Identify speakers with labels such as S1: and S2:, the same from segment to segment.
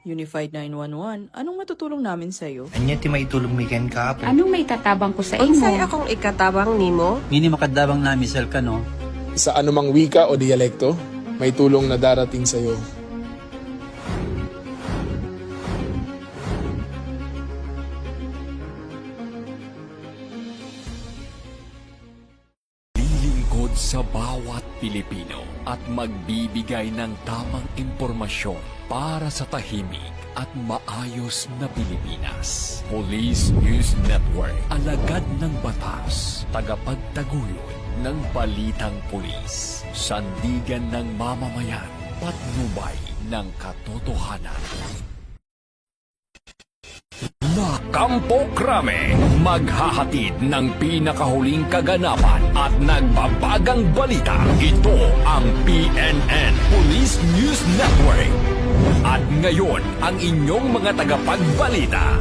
S1: Unified 911, anong matutulong namin sa'yo?
S2: Anya ti maitulong mi ken kapo.
S3: Anong may tatabang ko sa
S4: Unsay
S3: imo?
S4: akong ikatabang nimo?
S5: Ngini makadabang na misal ka no.
S6: Sa anumang wika o dialekto, may tulong na darating sa iyo.
S7: Lilingkod sa bawat Pilipino at magbibigay ng tamang impormasyon para sa tahimik at maayos na Pilipinas. Police News Network, alagad ng batas, tagapagtaguyod ng balitang pulis, sandigan ng mamamayan, patnubay ng katotohanan. Na Kampo Krame, maghahatid ng pinakahuling kaganapan at nagbabagang balita. Ito ang PNN Police News Network. At ngayon, ang inyong mga tagapagbalita.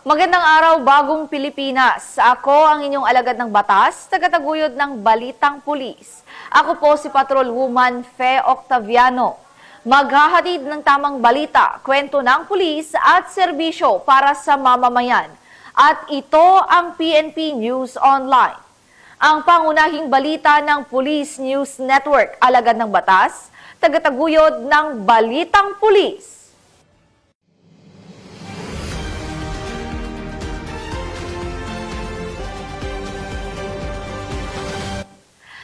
S8: Magandang araw, bagong Pilipinas. Ako ang inyong alagad ng batas, tagataguyod ng Balitang Pulis. Ako po si Patrol Woman Fe Octaviano. Maghahatid ng tamang balita, kwento ng pulis at serbisyo para sa mamamayan. At ito ang PNP News Online. Ang pangunahing balita ng Police News Network, alagad ng batas, tagataguyod ng Balitang Pulis.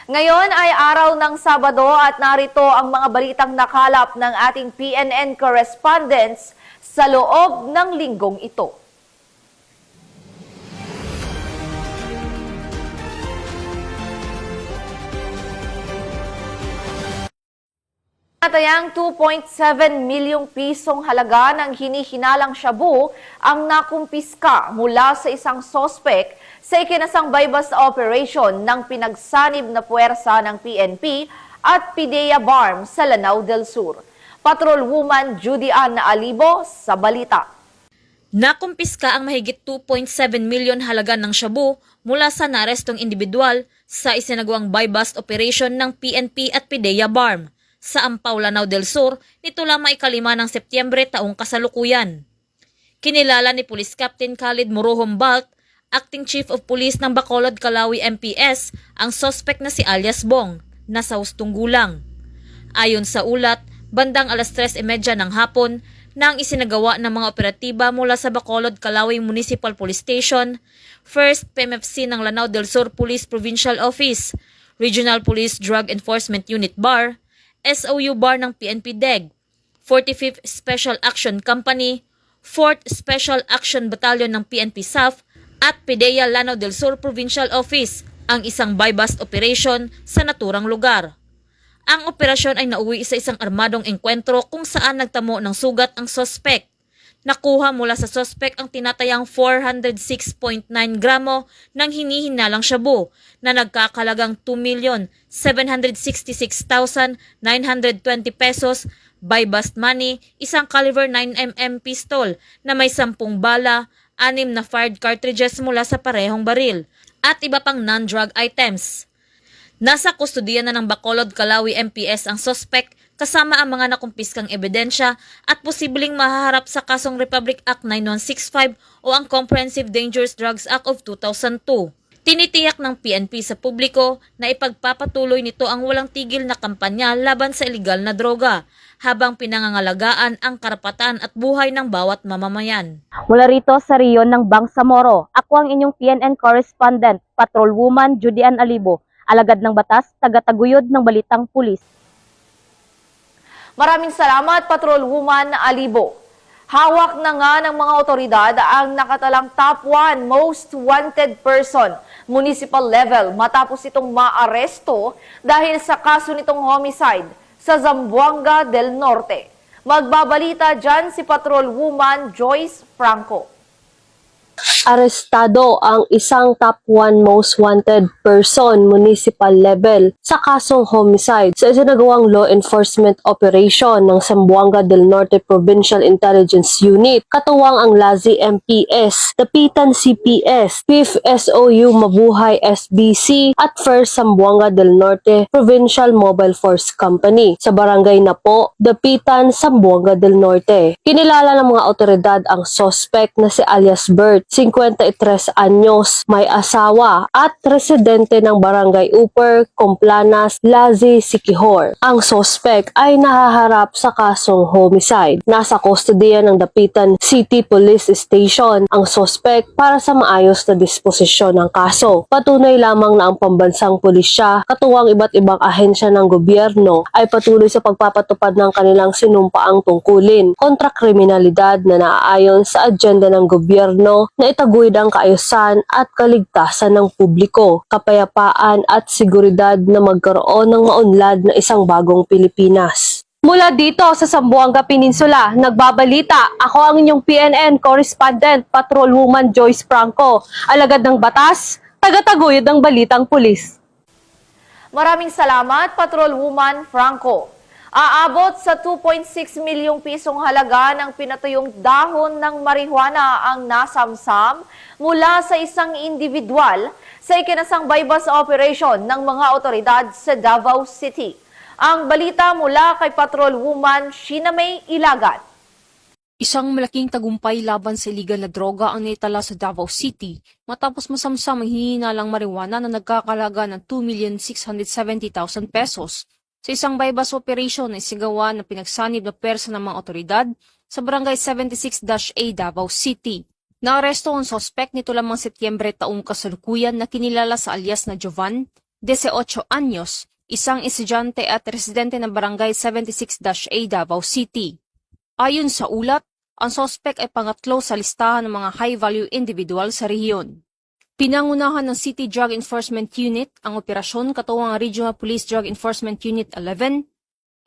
S8: Ngayon ay araw ng Sabado at narito ang mga balitang nakalap ng ating PNN correspondents sa loob ng linggong ito. Natayang 2.7 milyong pisong halaga ng hinihinalang shabu ang nakumpiska mula sa isang sospek sa ikinasang bypass operation ng pinagsanib na puwersa ng PNP at PIDEA BARM sa Lanao del Sur. Patrol Woman Judy Ann Alibo sa balita.
S9: Nakumpiska ang mahigit 2.7 milyon halaga ng shabu mula sa narestong individual sa isinagawang buy-bust operation ng PNP at PIDEA BARM sa Ampaw, Lanao del Sur nito lamang ikalima ng Setyembre taong kasalukuyan. Kinilala ni Police Captain Khalid Murohom Balt, Acting Chief of Police ng Bacolod, Calawi MPS, ang suspect na si alias Bong, nasa hustong gulang. Ayon sa ulat, bandang alas 3:30 ng hapon, nang isinagawa ng mga operatiba mula sa Bacolod, Calawi Municipal Police Station, 1st PMFC ng Lanao del Sur Police Provincial Office, Regional Police Drug Enforcement Unit BAR, SOU BAR ng PNP DEG, 45th Special Action Company, 4th Special Action Battalion ng PNP SAF, at PIDEA Lanao del Sur Provincial Office ang isang buy-bust operation sa naturang lugar. Ang operasyon ay nauwi sa isang armadong engkwentro kung saan nagtamo ng sugat ang suspect. Nakuha mula sa suspect ang tinatayang 406.9 gramo ng hinihinalang shabu na nagkakalagang 2,766,920 pesos, buy-bust money, isang caliber 9mm pistol na may 10 bala, 6 na fired cartridges mula sa parehong baril, at iba pang non-drug items. Nasa kustudiya na ng Bacolod, Calawi MPS ang suspect kasama ang mga nakumpiskang ebidensya at posibleng mahaharap sa kasong Republic Act 9165 o ang Comprehensive Dangerous Drugs Act of 2002. Tinitiyak ng PNP sa publiko na ipagpapatuloy nito ang walang tigil na kampanya laban sa ilegal na droga habang pinangangalagaan ang karapatan at buhay ng bawat mamamayan.
S8: Mula rito sa riyon ng Bangsamoro, ako ang inyong PNN correspondent, Patrol Woman Judy Ann Alibo, alagad ng batas, tagataguyod ng Balitang Pulis. Maraming salamat, Patrol Woman Alibo. Hawak na nga ng mga otoridad ang nakatalang top 1 most wanted person, municipal level, matapos itong maaresto dahil sa kaso nitong homicide sa Zamboanga del Norte. Magbabalita dyan si Patrol Woman Joyce Franco.
S3: Arestado ang isang top 1 most wanted person municipal level sa kasong homicide sa isinagawang law enforcement operation ng Zamboanga del Norte Provincial Intelligence Unit, katuwang ang LAZI MPS, Dapitan CPS, 5th SOU Mabuhay SBC at 1st Zamboanga del Norte Provincial Mobile Force Company sa barangay Napo, Dapitan, Zamboanga del Norte. Kinilala ng mga otoridad ang suspect na si alias Bert, 53 anyos, may asawa at residente ng barangay Upper, Complanas, LAZI, Siquijor. Ang suspect ay nahaharap sa kasong homicide. Nasa kustodiya ng Dapitan City Police Station ang suspect para sa maayos na disposisyon ng kaso. Patunay lamang na ang pambansang pulisya, katuwang iba't ibang ahensya ng gobyerno ay patuloy sa pagpapatupad ng kanilang sinumpaang tungkulin kontra kriminalidad na naaayon sa agenda ng gobyerno na itaguyod ang kaayusan at kaligtasan ng publiko, kapayapaan at seguridad na magkaroon ng maunlad na isang bagong Pilipinas. Mula dito sa Zamboanga Peninsula, nagbabalita ako ang inyong PNN correspondent, Patrolwoman Joyce Franco, alagad ng batas, tagataguyod ng balitang pulis.
S8: Maraming salamat, Patrolwoman Franco. Aabot sa 2.6 milyong pisong halaga ng pinatuyong dahon ng marijuana ang nasamsam mula sa isang individual sa ikinasang bypass operation ng mga otoridad sa Davao City. Ang balita mula kay Patrolwoman Sheena May Ilagan.
S4: Isang malaking tagumpay laban sa iligal na droga ang naitala sa Davao City matapos masamsam ang hinihinalang marijuana na nagkakalaga ng 2,670,000 pesos sa isang bypass operation na isigawa na pinagsanib na pwersa ng mga otoridad sa barangay 76-A Davao City. Naaresto ang sospek nito lamang Setyembre taong kasalukuyan na kinilala sa alias na Jovan, 18 anyos, isang estudyante at residente ng barangay 76-A Davao City. Ayon sa ulat, ang sospek ay pangatlo sa listahan ng mga high-value individual sa rehiyon. Pinangunahan ng City Drug Enforcement Unit ang operasyon katuwang ang Regional Police Drug Enforcement Unit 11,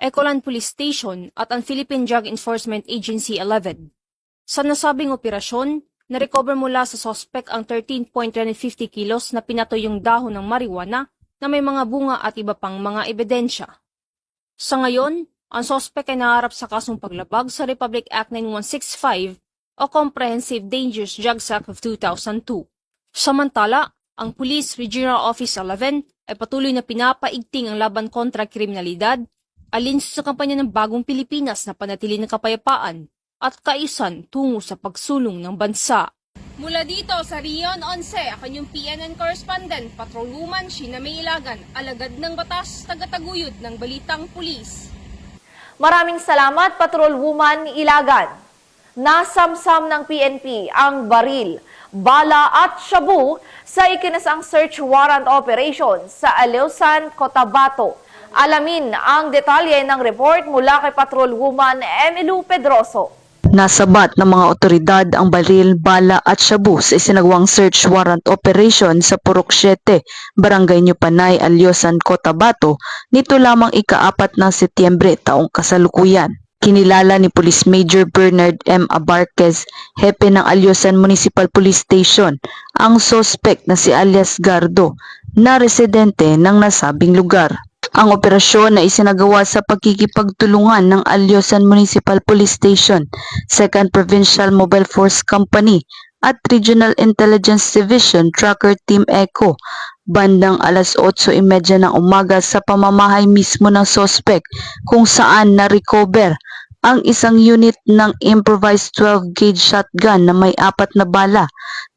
S4: Ecolan Police Station at ang Philippine Drug Enforcement Agency 11. Sa nasabing operasyon, na-recover mula sa sospek ang 13.350 kilos na pinatuyong dahon ng marijuana na may mga bunga at iba pang mga ebidensya. Sa ngayon, ang sospek ay naharap sa kasong paglabag sa Republic Act 9165 o Comprehensive Dangerous Drugs Act of 2002. Samantala, ang Police Regional Office 11 ay patuloy na pinapaigting ang laban kontra kriminalidad alinsun sa kampanya ng Bagong Pilipinas na panatili ng kapayapaan at kaayusan tungo sa pagsulong ng bansa. Mula dito sa Rion 11, ako yung PNN correspondent, Patrolwoman Sheena May Ilagan, alagad ng batas, tagataguyod ng balitang pulis.
S8: Maraming salamat, Patrolwoman Ilagan. Nasamsam ng PNP ang baril, bala at shabu sa ikinasang search warrant operation sa Aleusan, Cotabato. Alamin ang detalye ng report mula kay Patrolwoman Emilu Pedroso.
S10: Nasabat ng mga otoridad ang baril, bala at shabu sa isinagawang search warrant operation sa Purok 7, Barangay New Panay, Aleusan, Cotabato nito lamang ika-4 ng Setyembre taong kasalukuyan. Kinilala ni Police Major Bernard M. Abarquez, hepe ng Aleusan Municipal Police Station, ang suspect na si alias Gardo na residente ng nasabing lugar. Ang operasyon na isinagawa sa pagkikipagtulungan ng Aleusan Municipal Police Station, 2nd Provincial Mobile Force Company at Regional Intelligence Division Tracker Team Echo, bandang alas 8:30 ng umaga sa pamamahay mismo ng suspect kung saan na-recover ang isang unit ng improvised 12-gauge shotgun na may 4 na bala,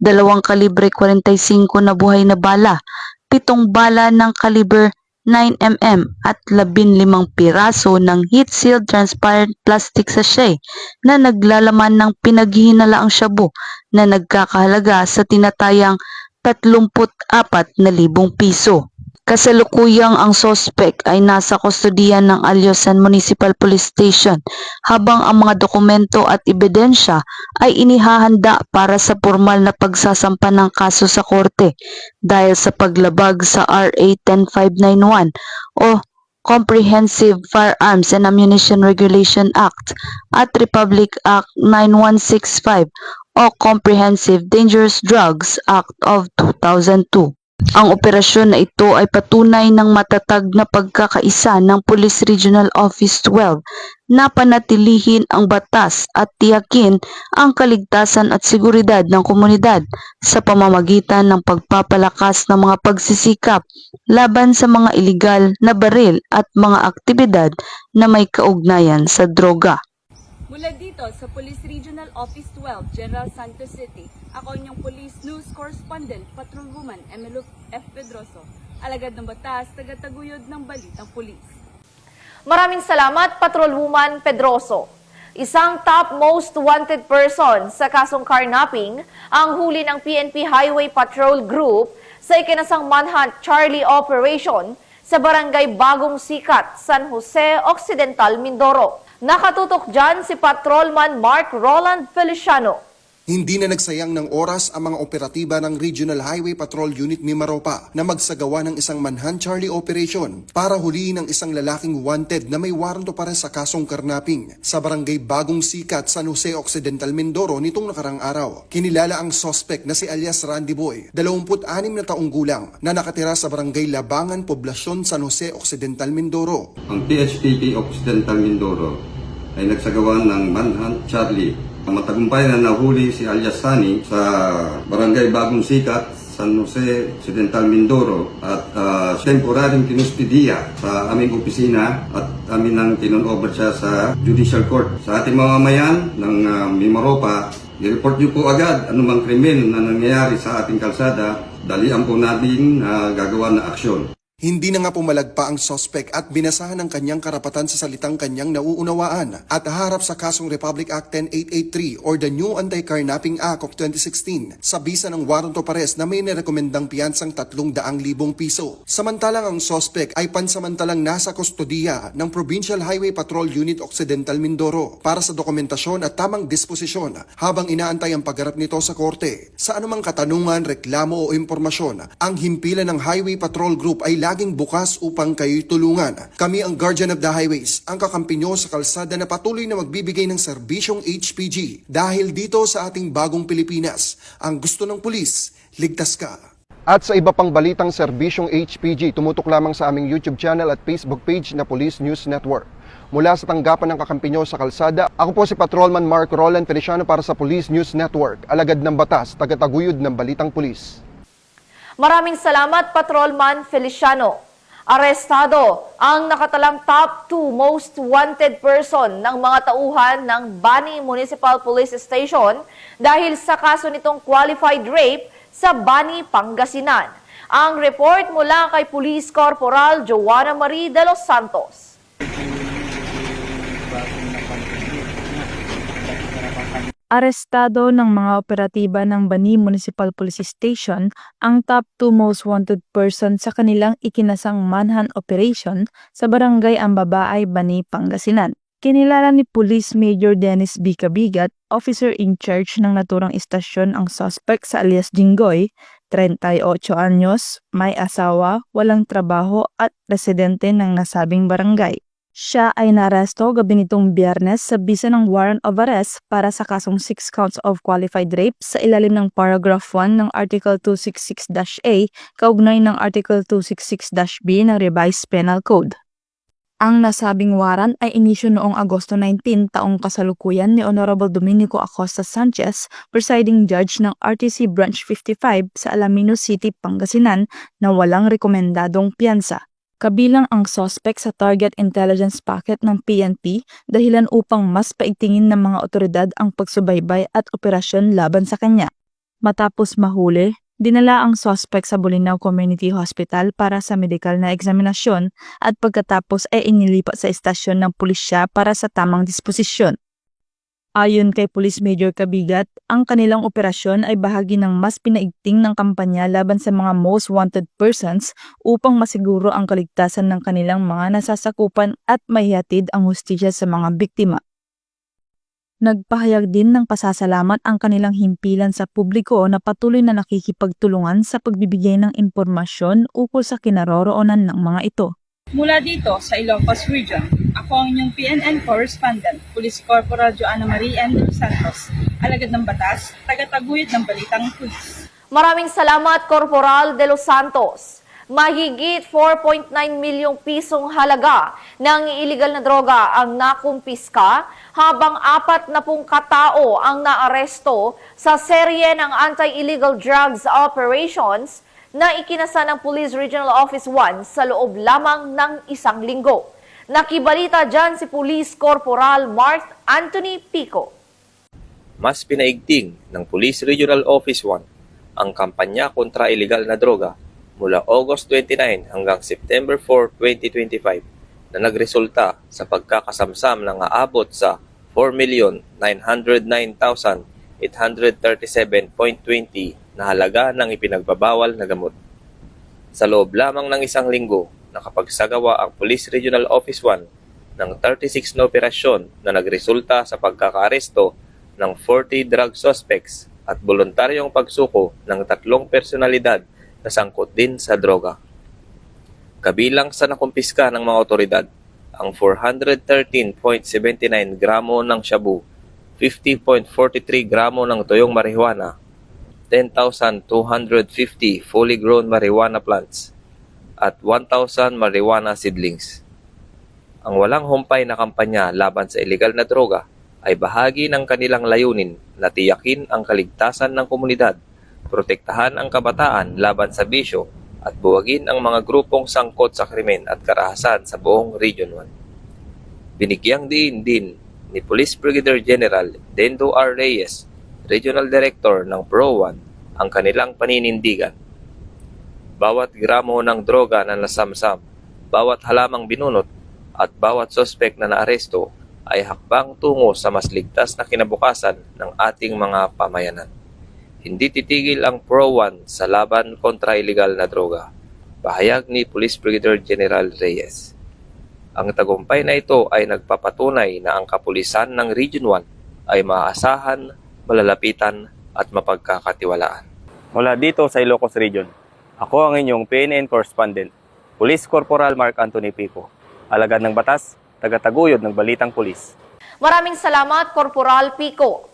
S10: 2 kalibre 45 na buhay na bala, 7 bala ng kaliber 9mm at 15 piraso ng heat-sealed transparent plastic sachet na naglalaman ng pinaghihinalaang shabu na nagkakahalaga sa tinatayang 34,000 piso. Kasalukuyang ang sospek ay nasa kustodiyan ng Aleusan Municipal Police Station habang ang mga dokumento at ebidensya ay inihahanda para sa formal na pagsasampa ng kaso sa korte dahil sa paglabag sa RA 10591 o Comprehensive Firearms and Ammunition Regulation Act at Republic Act 9165 o Comprehensive Dangerous Drugs Act of 2002. Ang operasyon na ito ay patunay ng matatag na pagkakaisa ng Police Regional Office 12 na panatilihin ang batas at tiyakin ang kaligtasan at seguridad ng komunidad sa pamamagitan ng pagpapalakas ng mga pagsisikap laban sa mga iligal na baril at mga aktibidad na may kaugnayan sa droga.
S1: Mula dito sa Police Regional Office 12, General Santos City, ako inyong Police News Correspondent, Patrolwoman Emilio F. Pedroso, alagad ng batas, tagataguyod ng Balitang Pulis.
S8: Maraming salamat, Patrolwoman Pedroso. Isang top most wanted person sa kasong carnapping ang huli ng PNP Highway Patrol Group sa ikinasang Manhunt Charlie Operation sa Barangay Bagong Sikat, San Jose Occidental, Mindoro. Nakatutok dyan si Patrolman Mark Roland Feliciano.
S11: Hindi na nagsayang ng oras ang mga operatiba ng Regional Highway Patrol Unit Mimaropa na magsagawa ng isang Manhunt Charlie Operation para huliin ang isang lalaking wanted na may waranto para sa kasong karnaping sa Barangay Bagong Sikat, San Jose Occidental, Mindoro nitong nakarang araw. Kinilala ang suspect na si alias Randy Boy, 26 na taong gulang na nakatira sa Barangay Labangan, Poblasyon, San Jose Occidental, Mindoro.
S12: Ang PHTK Occidental Mindoro ay nagsagawa ng Manhunt Charlie. Matagumpay na nahuli si alias Sunny sa Barangay Bagong Sikat, San Jose Occidental, Mindoro at temporaryong kinustidiya sa aming opisina at amin nang tinunover siya sa Judicial Court. Sa ating mamamayan ng Mimaropa, i-report niyo po agad anumang krimen na nangyayari sa ating kalsada, dalian po natin gagawa na aksyon.
S11: Hindi na nga pumalagpa ang suspect at binasahan ng kanyang karapatan sa salitang kanyang nauunawaan at harap sa kasong Republic Act 10883 or the New Anti-Carnapping Act of 2016 sa bisa ng warrant of arrest na may nirekomendang piyansang 300,000 piso. Samantalang ang suspect ay pansamantalang nasa kustodiya ng Provincial Highway Patrol Unit Occidental, Mindoro para sa dokumentasyon at tamang disposisyon habang inaantay ang pagharap nito sa korte. Sa anumang katanungan, reklamo o impormasyon, ang himpilan ng Highway Patrol Group ay laging bukas upang kayo'y tulungan. Kami ang Guardian of the Highways, ang kakampi nyo sa kalsada na patuloy na magbibigay ng serbisyong HPG. Dahil dito sa ating bagong Pilipinas, ang gusto ng pulis, ligtas ka. At sa iba pang balitang serbisyong HPG, tumutok lamang sa aming YouTube channel at Facebook page na Police News Network. Mula sa tanggapan ng kakampi nyo sa kalsada, ako po si Patrolman Mark Roland Feliciano para sa Police News Network, alagad ng batas, tagataguyod ng Balitang Pulis.
S8: Maraming salamat, Patrolman Feliciano. Arestado ang nakatalang top 2 most wanted person ng mga tauhan ng Bani Municipal Police Station dahil sa kaso nitong qualified rape sa Bani, Pangasinan. Ang report mula kay Police Corporal Joanna Marie de los Santos.
S13: Arestado ng mga operatiba ng Bani Municipal Police Station ang top 2 most wanted person sa kanilang ikinasang manhunt operation sa Barangay Ambabaay, Bani, Pangasinan. Kinilala ni Police Major Dennis B. Cabigat, officer in charge ng naturang istasyon ang suspect sa alias Jinggoy, 38 anyos, may asawa, walang trabaho at residente ng nasabing barangay. Siya ay naresto gabi nitong Biyernes sa bisa ng warrant of arrest para sa kasong 6 counts of qualified rape sa ilalim ng paragraph 1 ng Article 266-A kaugnay ng Article 266-B ng Revised Penal Code. Ang nasabing warrant ay inisyu noong Agosto 19 taong kasalukuyan ni Honorable Dominico Acosta Sanchez, presiding judge ng RTC Branch 55 sa Alaminos City, Pangasinan na walang rekomendadong piyansa. Kabilang ang suspect sa target intelligence packet ng PNP dahilan upang mas paigtingin ng mga otoridad ang pagsubaybay at operasyon laban sa kanya. Matapos mahuli, dinala ang suspect sa Bolinao Community Hospital para sa medikal na eksaminasyon at pagkatapos ay inilipat sa istasyon ng pulisya para sa tamang disposisyon. Ayon kay Police Major Cabigat, ang kanilang operasyon ay bahagi ng mas pinaigting ng kampanya laban sa mga most wanted persons upang masiguro ang kaligtasan ng kanilang mga nasasakupan at maihatid ang hustisya sa mga biktima. Nagpahayag din ng pasasalamat ang kanilang himpilan sa publiko na patuloy na nakikipagtulungan sa pagbibigay ng impormasyon ukol sa kinaroroonan ng mga ito.
S1: Mula dito sa Ilocos Region, ako ang inyong PNN correspondent, Police Corporal Joanna Marie N. Santos, alagad ng batas, tagataguyod ng balitang pulis.
S8: Maraming salamat, Corporal De Los Santos. Mahigit 4.9 milyong pisong halaga ng illegal na droga ang nakumpiska, habang 40 katao ang naaresto sa serye ng anti-illegal drugs operations na ikinasa ng Police Regional Office 1 sa loob lamang ng isang linggo. Nakibalita dyan si Police Corporal Mark Anthony Pico.
S14: Mas pinaigting ng Police Regional Office 1 ang kampanya kontra illegal na droga mula August 29 hanggang September 4, 2025 na nagresulta sa pagkakasamsam ng aabot sa 4,909,837.20 na halaga ng ipinagbabawal na gamot. Sa loob lamang ng isang linggo, nakapagsagawa ang Police Regional Office 1 ng 36 na operasyon na nagresulta sa pagkakaaresto ng 40 drug suspects at voluntaryong pagsuko ng 3 personalidad na sangkot din sa droga. Kabilang sa nakumpiska ng mga otoridad, ang 413.79 gramo ng shabu, 50.43 gramo ng tuyong marijuana, 10,250 fully grown marijuana plants, at 1,000 marijuana seedlings. Ang walang humpay na kampanya laban sa illegal na droga ay bahagi ng kanilang layunin na tiyakin ang kaligtasan ng komunidad, protektahan ang kabataan laban sa bisyo at buwagin ang mga grupong sangkot sa krimen at karahasan sa buong Region 1. Binigyang diin din ni Police Brigadier General Dendo R. Reyes, Regional Director ng Pro 1, ang kanilang paninindigan. Bawat gramo ng droga na nasamsam, bawat halamang binunot, at bawat sospek na naaresto ay hakbang tungo sa mas ligtas na kinabukasan ng ating mga pamayanan. Hindi titigil ang Pro 1 sa laban kontra illegal na droga. Pahayag ni Police Brigadier General Reyes. Ang tagumpay na ito ay nagpapatunay na ang kapulisan ng Region 1 ay maaasahan, malalapitan at mapagkakatiwalaan.
S15: Mula dito sa Ilocos Region, ako ang inyong PNN correspondent, Police Corporal Mark Anthony Pico, alagad ng batas, tagataguyod ng balitang pulis.
S8: Maraming salamat, Corporal Pico.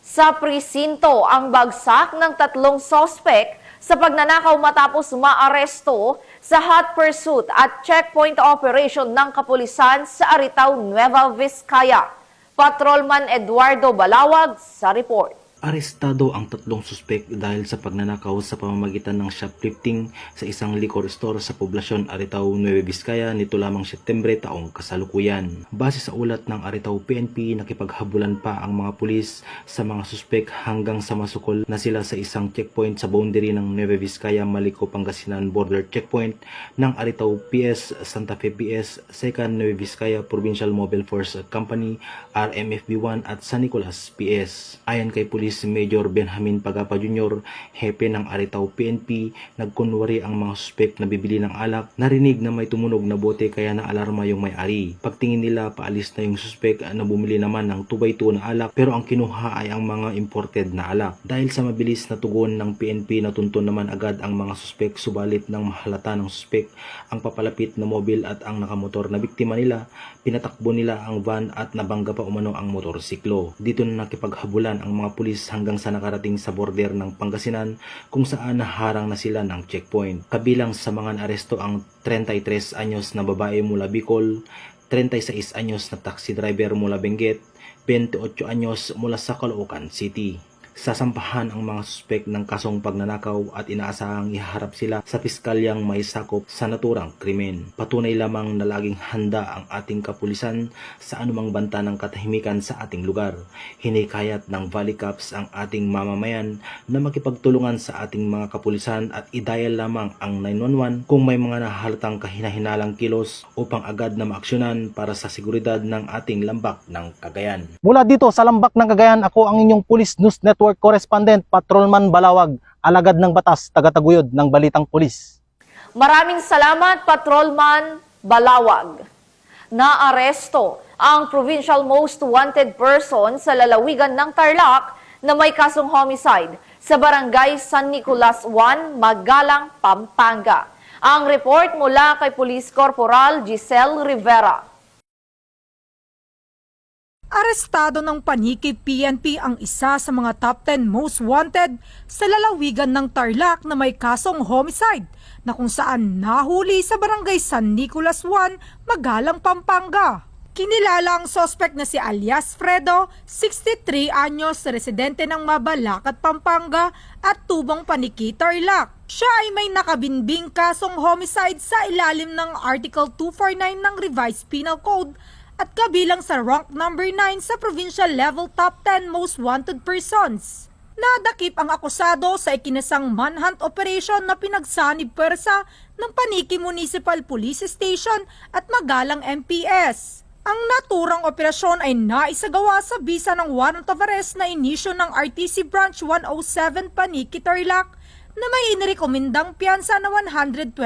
S8: Sa presinto ang bagsak ng 3 sospek sa pagnanakaw matapos maaresto sa hot pursuit at checkpoint operation ng kapulisan sa Aritaw, Nueva Vizcaya. Patrolman Eduardo Balawag sa report.
S2: Arestado ang 3 suspek dahil sa pagnanakaw sa pamamagitan ng shoplifting sa isang liquor store sa poblasyon Aritaw, Nueva Vizcaya nito lamang Setyembre taong kasalukuyan. Base sa ulat ng Aritaw PNP, nakipaghabulan pa ang mga pulis sa mga suspek hanggang sa masukol na sila sa isang checkpoint sa boundary ng Nueva Vizcaya, Malico, Pangasinan border checkpoint ng Aritaw PS, Santa Fe PS, 2nd Nueva Vizcaya Provincial Mobile Force Company, RMFB1 at San Nicolas PS. Ayon kay Police Major Benjamin Pagapa Jr., hepe ng Aritaw PNP, nagkunwari ang mga suspek na bibili ng alak. Narinig na may tumunog na bote kaya naalarma yung may-ari. Pagtingin nila, paalis na yung suspek na bumili naman ng 2x2 na alak, pero ang kinuha ay ang mga imported na alak. Dahil sa mabilis na tugon ng PNP, natuntun naman agad ang mga suspek, subalit ng mahalata ng suspek ang papalapit na mobil at ang nakamotor na biktima nila, pinatakbo nila ang van at nabangga pa umano ang motorsiklo. Dito na nakipaghabulan ang mga pulis hanggang sa nakarating sa border ng Pangasinan kung saan naharang na sila ng checkpoint. Kabilang sa mga naaresto ang 33 anyos na babae mula Bicol, 36 anyos na taxi driver mula Benguet, 28 anyos mula sa Caloocan City. Sasampahan ang mga suspek ng kasong pagnanakaw at inaasahang ihaharap sila sa piskalyang may sakop sa naturang krimen. Patunay lamang na laging handa ang ating kapulisan sa anumang banta ng katahimikan sa ating lugar. Hinikayat ng Valley Cops ang ating mamamayan na makipagtulungan sa ating mga kapulisan at i-dial lamang ang 911 kung may mga nahalatang kahinahinalang kilos upang agad na maaksyonan para sa seguridad ng ating lambak ng Cagayan.
S16: Mula dito sa lambak ng Cagayan, ako ang inyong Police News Network Correspondent, Patrolman Balawag, alagad ng batas, tagataguyod ng balitang pulis.
S8: Maraming salamat, Patrolman Balawag. Naaresto ang provincial most wanted person sa lalawigan ng Tarlac na may kasong homicide sa barangay San Nicolas 1, Magalang, Pampanga. Ang report mula kay Police Corporal Giselle Rivera.
S17: Arestado ng paniki PNP ang isa sa mga top 10 most wanted sa lalawigan ng Tarlac na may kasong homicide na kung saan nahuli sa barangay San Nicolas 1, Magalang, Pampanga. Kinilala ang sospek na si alias Fredo, 63 anyos, residente ng Mabalacat, Pampanga at tubong paniki Tarlac. Siya ay may nakabinbing kasong homicide sa ilalim ng Article 249 ng Revised Penal Code at kabilang sa rank number 9 sa provincial level top 10 most wanted persons. Nadakip ang akusado sa ikinasang manhunt operation na pinagsanib pwersa ng Paniki Municipal Police Station at Magalang MPS. Ang naturang operasyon ay naisagawa sa bisa ng warrant of arrest na inisyo ng RTC Branch 107 Paniki Tarlac na may inirekomendang piyansa na 120,000.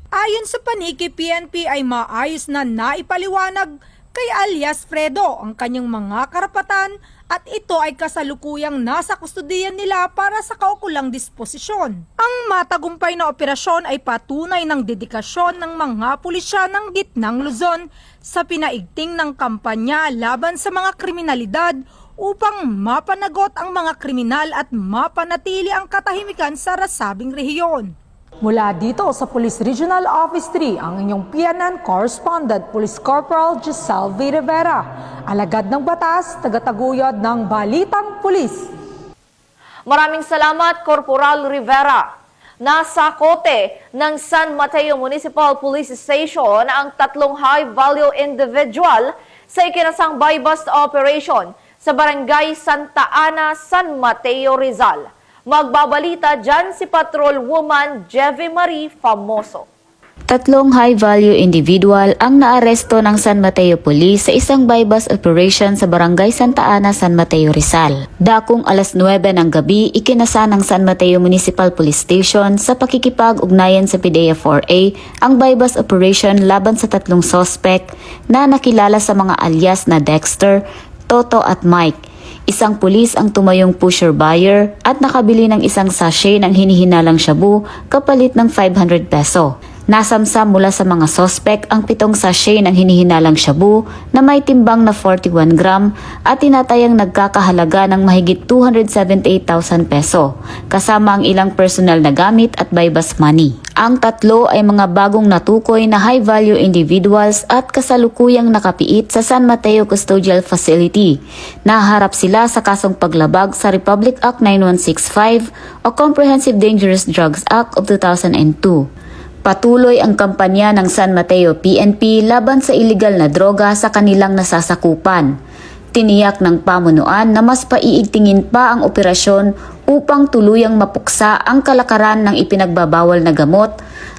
S17: Ayon sa Paniki PNP ay maayos na naipaliwanag kay alias Fredo ang kanyang mga karapatan at ito ay kasalukuyang nasa kustudiyan nila para sa kaukulang disposisyon. Ang matagumpay na operasyon ay patunay ng dedikasyon ng mga pulisya ng Gitnang Luzon sa pinaigting ng kampanya laban sa mga kriminalidad upang mapanagot ang mga kriminal at mapanatili ang katahimikan sa nasabing rehiyon. Mula dito sa Police Regional Office 3, ang inyong PNN Correspondent, Police Corporal Giselle Rivera, alagad ng batas, tagataguyod ng Balitang Pulis.
S8: Maraming salamat, Corporal Rivera. Nasa kote ng San Mateo Municipal Police Station ang 3 high-value individual sa ikinasang buy-bust operation sa Barangay Santa Ana, San Mateo, Rizal. Magbabalita dyan si Patrol Woman Jevie Marie Famoso.
S18: 3 high-value individual ang naaresto ng San Mateo Police sa isang buy-bust operation sa Barangay Santa Ana, San Mateo, Rizal. Dakong alas 9 ng gabi, ikinasa ng San Mateo Municipal Police Station sa pakikipag-ugnayan sa PDEA 4A ang buy-bust operation laban sa 3 sospek na nakilala sa mga alias na Dexter, Toto at Mike. Isang pulis ang tumayong pusher buyer at nakabili ng isang sachet ng hinihinalang shabu kapalit ng 500 peso. Nasamsam mula sa mga sospek ang 7 sachet ng hinihinalang shabu na may timbang na 41 gram at tinatayang nagkakahalaga ng mahigit 278,000 peso, kasama ang ilang personal na gamit at buy-bust money. Ang 3 ay mga bagong natukoy na high-value individuals at kasalukuyang nakapiit sa San Mateo Custodial Facility. Naharap sila sa kasong paglabag sa Republic Act 9165 o Comprehensive Dangerous Drugs Act of 2002. Patuloy ang kampanya ng San Mateo PNP laban sa iligal na droga sa kanilang nasasakupan. Tiniyak ng pamunuan na mas paiigtingin pa ang operasyon upang tuluyang mapuksa ang kalakaran ng ipinagbabawal na gamot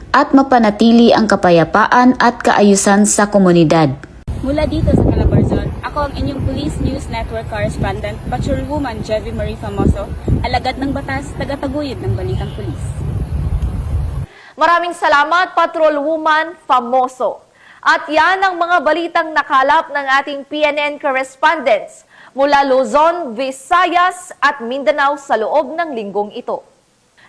S18: at mapanatili ang kapayapaan at kaayusan sa komunidad.
S1: Mula dito sa Calabarzon, ako ang inyong Police News Network Correspondent, Patrolwoman Jevie Marie Famoso, alagad ng batas, tagataguyod ng Balitang Pulis.
S8: Maraming salamat, Patrolwoman Famoso. At yan ang mga balitang nakalap ng ating PNN correspondents mula Luzon, Visayas at Mindanao sa loob ng linggong ito.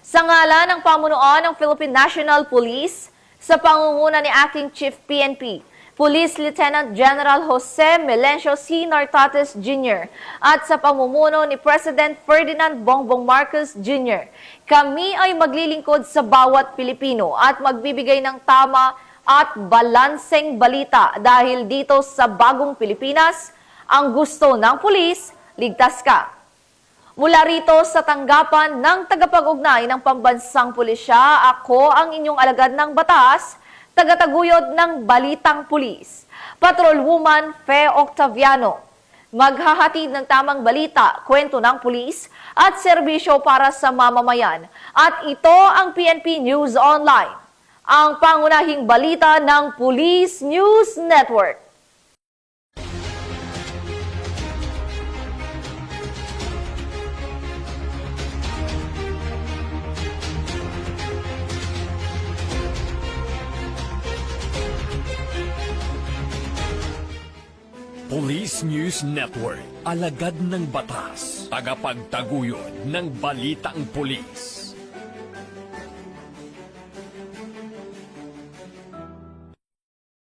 S8: Sa ngalan ng pamunuan ng Philippine National Police, sa pangunguna ni Acting Chief PNP, Police Lieutenant General Jose Melencio C. Nartates Jr. at sa pamumuno ni President Ferdinand Bongbong Marcos Jr., kami ay maglilingkod sa bawat Pilipino at magbibigay ng tama at balanseng balita dahil dito sa bagong Pilipinas, ang gusto ng pulis, ligtas ka. Mula rito sa tanggapan ng tagapag-ugnay ng Pambansang Pulisya, ako ang inyong alagad ng batas, tagataguyod ng Balitang Pulis, Patrolwoman Fe Octaviano. Maghahatid ng tamang balita, kwento ng pulis at serbisyo para sa mamamayan. At ito ang PNP News Online, ang pangunahing balita ng Police News Network.
S7: Police News Network, alagad ng batas, tagapagtaguyod ng Balitang Pulis.